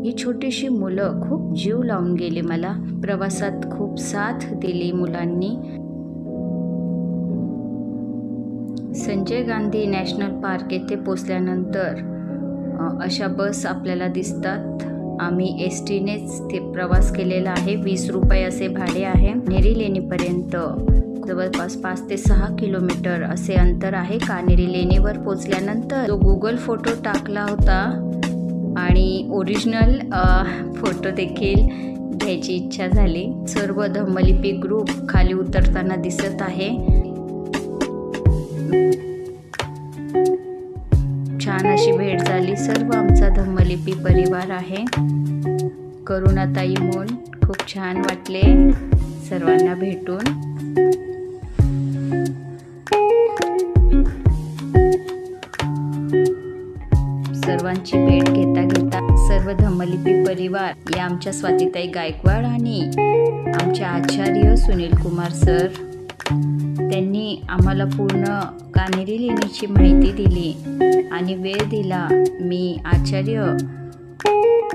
ही छोटीशी मुलं खूप जीव लावून गेली मला. प्रवासात खूप साथ दिली मुलांनी. संजय गांधी नॅशनल पार्क येथे पोचल्यानंतर अशा बस आपल्याला दिसतात. आम्ही एसटीनेच ते प्रवास केलेला आहे. 20 रुपये असे भाडे आहे. कान्हेरी लेणीपर्यंत जवळपास 5 ते 6 किलोमीटर असे अंतर आहे. कान्हेरी लेणीवर पोचल्यानंतर जो गुगल फोटो टाकला होता आणि ओरिजिनल फोटो देखील घ्यायची इच्छा झाली. सर्व धम्मलिपी ग्रुप खाली उतरताना दिसत आहे. छान अशी भेट झाली. सर्व आमचा धम्मलिपी परिवार आहे. करुणाताई मोन, खूप छान वाटले सर्वांना भेटून. सर्वांची भेट घेता घेता सर्व धम्मलिपी परिवार या आमच्या स्वातीताई गायकवाड आणि आमचे आचार्य सुनील कुमार सर, त्यांनी आम्हाला पूर्ण कान्हेरी लेणीची माहिती दिली आणि वेळ दिला. मी आचार्य